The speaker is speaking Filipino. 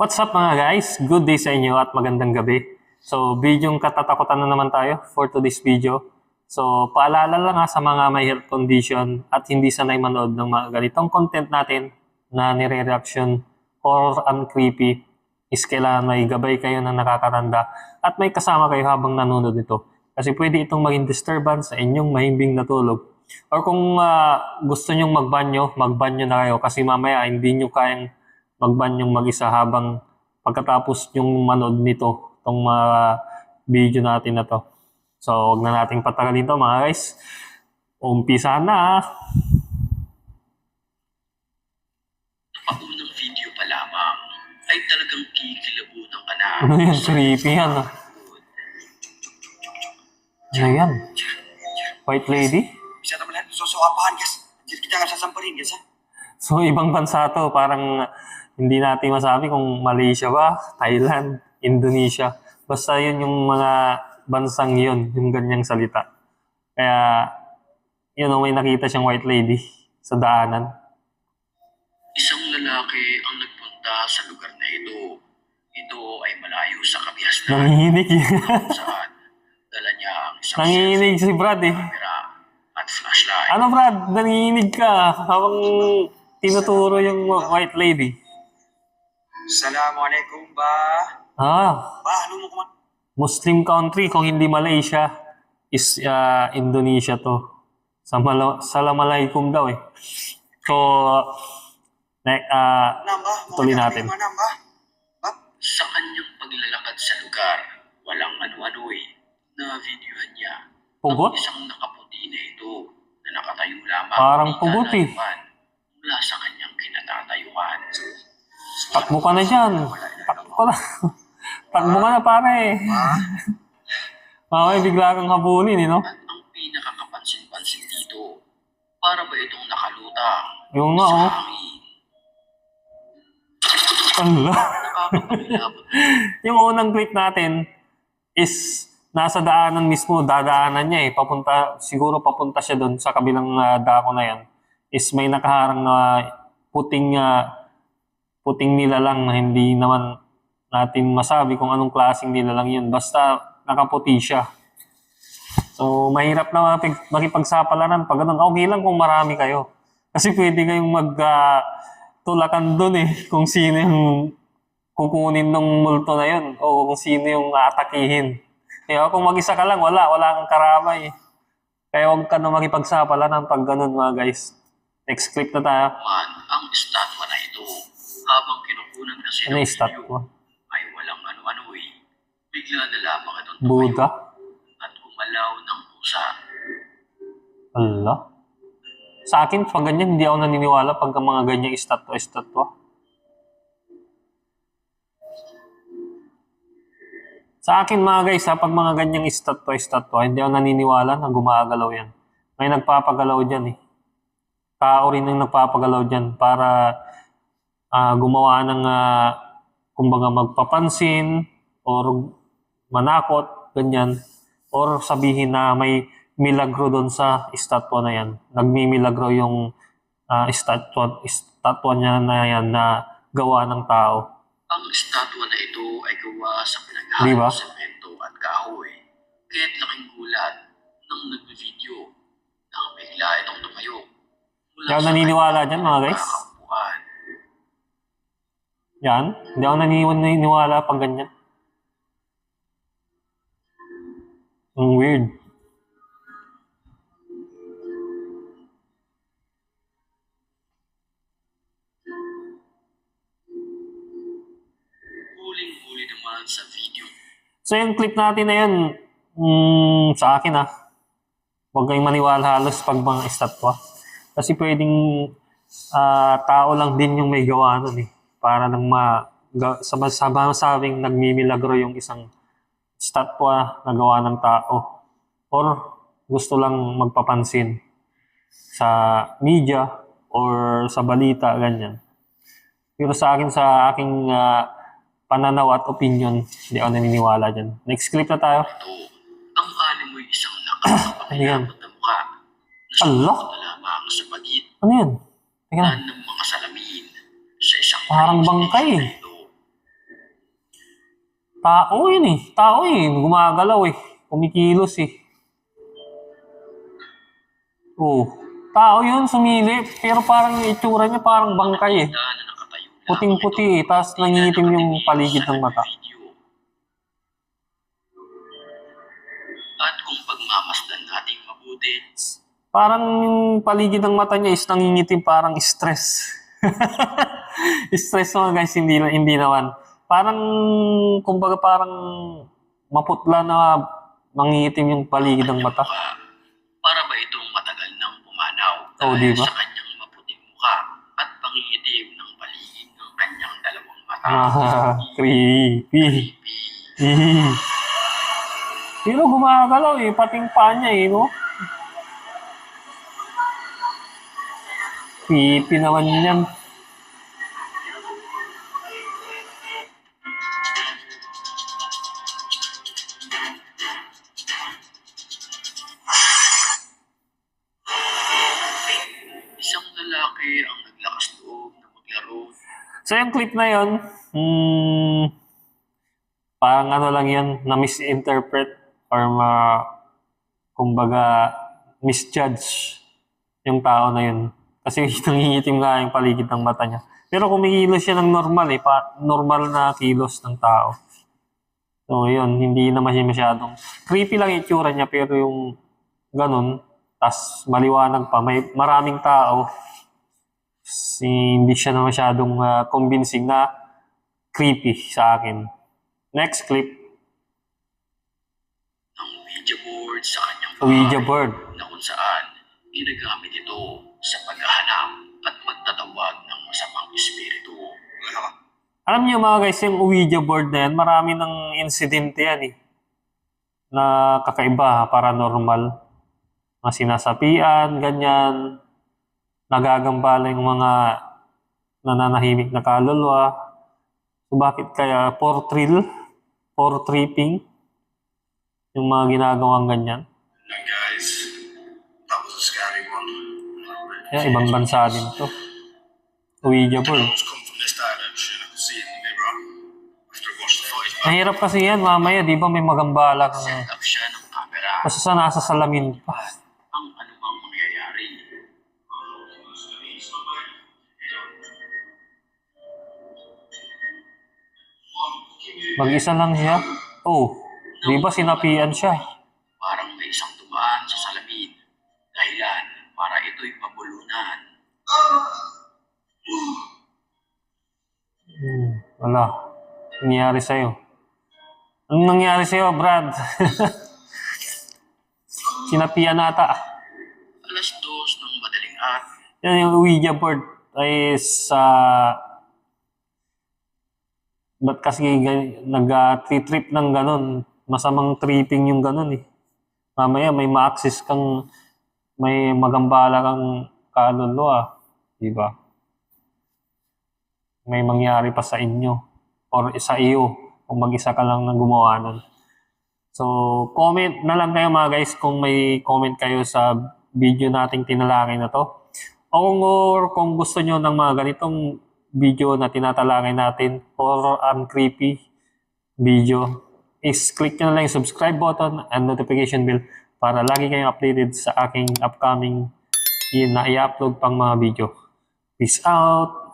What's up mga guys? Good day sa inyo at magandang gabi. So, bidyong katatakutan na naman tayo for today's video. So, paalala lang sa mga may health condition at hindi sanay manood ng mga ganitong content natin na nire-reaction horror and creepy is kailangan may gabay kayo ng nakakatanda at may kasama kayo habang nanonood nito. Kasi pwede itong maging disturbance sa inyong mahimbing natulog. Or kung gusto nyong magbanyo na kayo kasi mamaya hindi nyo kayang magbanyong mag-isa habang pagkatapos yung manood nito, itong video natin na to. So, huwag na nating patagalin to mga guys. Umpisa na. Paunang video pa lamang ay talagang kikilabutan ka na. Ano yan? Creepy yan. Ano yan? White lady? Bisa naman lahat, susukapahan, guys. Hindi kita nga sasamparin, guys, ha? So, ibang bansa to. Parang hindi natin masabi kung Malaysia ba, Thailand, Indonesia. Basta yun yung mga bansang yun, yung ganyang salita. Kaya, may nakita siyang white lady sa daanan. Isang lalaki ang nagpunta sa lugar na ito. Ito ay malayo sa kabihasnan. Nanginginig Saan dala niya ang isang Nanginginig si Brad camera at flashlight. Ano Brad? Nanginginig ka habang tinuturo yung white lady. Assalamualaikum, ba? Ba, ano mo kuman? Muslim country, kung hindi Malaysia, is Indonesia to. Assalamualaikum daw eh. So, tuloy natin. Sa kanyang paglalakad sa lugar, walang ano-ano na videohan niya. Pugot? Ang isang nakaputi na ito na nakatayo lamang. Parang pugot eh. Mula sa kanyang kinatatayuan. Takbo ka na dyan. Takbo ka na pare. Bigla kang habulin no? At ang pinakakapansin-pansin dito, para ba itong nakalutang Yung nga sa oh. hangin? Allah. Nakakapangilabot. Yung unang clip natin is nasa daanan mismo, dadaanan niya eh. Siguro papunta siya doon sa kabilang dako na yan. Is may nakaharang na puting nilalang na hindi naman natin masabi kung anong klaseng nilalang yun. Basta nakaputi siya. So, mahirap na makipagsapalaran pag ganun. Okay lang kung marami kayo. Kasi pwede kayong magtulakan doon eh kung sino yung kukunin ng multo na yun o kung sino yung aatakihin. Kaya kung mag-isa ka lang, wala kang karamay. Kaya huwag ka na makipagsapalaran pag ganun mga guys. Next clip na tayo. Ang estatwa na ito, habang kinukunan kasi Ano ng yung estatwa? ay walang ano-ano Bigla na lamang itong Buddha? at gumalaw ng pusa. Allah. Sa akin, pag ganyan, hindi ako naniniwala pag mga ganyang estatwa. Sa akin mga guys, pag mga ganyang estatwa, hindi ako naniniwala na gumagalaw yan. May nagpapagalaw dyan eh. Tao rin yung nagpapagalaw dyan para gumawa ng kumbaga magpapansin or manakot, ganyan. Or sabihin na may milagro doon sa estatwa na yan. Nagmimilagro yung estatwa niya na yan na gawa ng tao. Ang estatwa na ito ay gawa sa Diba? pinaghalong semento at kahoy. Kaya't laking gulat nang nagbe-video nang bigla itong tumayo. Hindi ako naniniwala dyan mga guys. Kakampuan. Yan. Hindi ako naniniwala pag ganyan. Ang weird. Huling-huli naman sa video. So yung clip natin na yun, sa akin huwag kayong maniwala halos pag mga estatwa. Kasi pwedeng tao lang din yung may gawa nun eh. Para nang sabing nagmimilagro yung isang estatwa na gawa ng tao. Or gusto lang magpapansin sa media or sa balita, ganyan. Pero sa aking pananaw at opinion, hindi ako naniniwala dyan. Next clip na tayo. Ang animoy isang nakakapangilabot na mukha. Allah? Na lamang sa pagitan Ano yun? Teka na. ng mga salamin sa isang Parang train bangkay station eh. na ito. Tao yun eh. Tao eh. Gumagalaw eh. Kumikilos eh. Oh. Tao yun, sumilip. Pero parang yung itsura niya parang bangkay eh. Na nakatayo lang Puting-puti eh. Tapos nangingitim yung paligid ng mata. video. At kung pagmamasdan nating mabuti, Parang yung paligid ng mata niya is nangingitim parang stress. Stress mga guys, hindi naman. Parang, kumbaga parang maputla na nangingitim yung paligid ng mata. para ba itong matagal nang pumanaw Oh, dahil di ba? sa kanyang maputing mukha at pangingitim ng paligid ng kanyang dalawang mata. Creepy. Pero gumagalaw eh, pating paa niya eh, no? Creepy naman yan. Isang lalaki ang naglakas loob na maglaro. So yung clip na yun, parang ano lang yun, na-misinterpret or kumbaga, misjudge yung tao na yun. Kasi nangingitim nga yung paligid ng mata niya. Pero kumikilos siya ng normal eh, normal na kilos ng tao. So yun, hindi naman siya masyadong, creepy lang yung itsura niya, pero yung ganun, tas maliwanag pa, may maraming tao, hindi siya na masyadong convincing na creepy sa akin. Next clip, Ang Ouija board sa kanyang Ouija bahay board. na kung saan ginagamit ito sa paghahanap at magtatawag ng masamang espiritu. Alam niyo mga guys, yung Ouija board na yan, marami ng insidente yan eh. Na kakaiba, paranormal. Mga sinasapian, ganyan. Nagagambala yung mga nananahimik na kaluluwa. So bakit kaya for thrill, for tripping, yung mga ginagawang ganyan? Now, guys, that was a scary one. Yan, ibang bansa din to. Ouija board. It's come from this direction. I could see it in the mirror. After I watched the footage back. Mahirap kasi yan, mamaya, di ba may magambala kang... Set up siya ng camera. Basta sa nasa salamin pa. Ang anumang mangyayari. Mag-isa lang siya. Oh, di ba sinapian siya? Parang may isang tumaan sa salamin. Dahilan para ito'y pabulunan. Wala. Nangyari sa'yo. Anong nangyari sa'yo, Brad? Sinapian nata. Alas 2 ng madaling araw. Yan yung Ouija board ay sa... Ba't kasi nag-trip ng ganun? Masamang tripping yung ganun eh. Mamaya may ma-access kang, may magambala kang kaluluwa. Diba? May mangyari pa sa inyo or sa iyo kung mag-isa ka lang na gumawa nun. So, comment na lang kayo mga guys kung may comment kayo sa video nating tinalakay na to. Or kung gusto nyo ng mga ganitong video na tinatalakay natin, horror and creepy video, is click nyo na lang yung subscribe button and notification bell para lagi kayong updated sa aking upcoming na i-upload pang mga video. Peace out!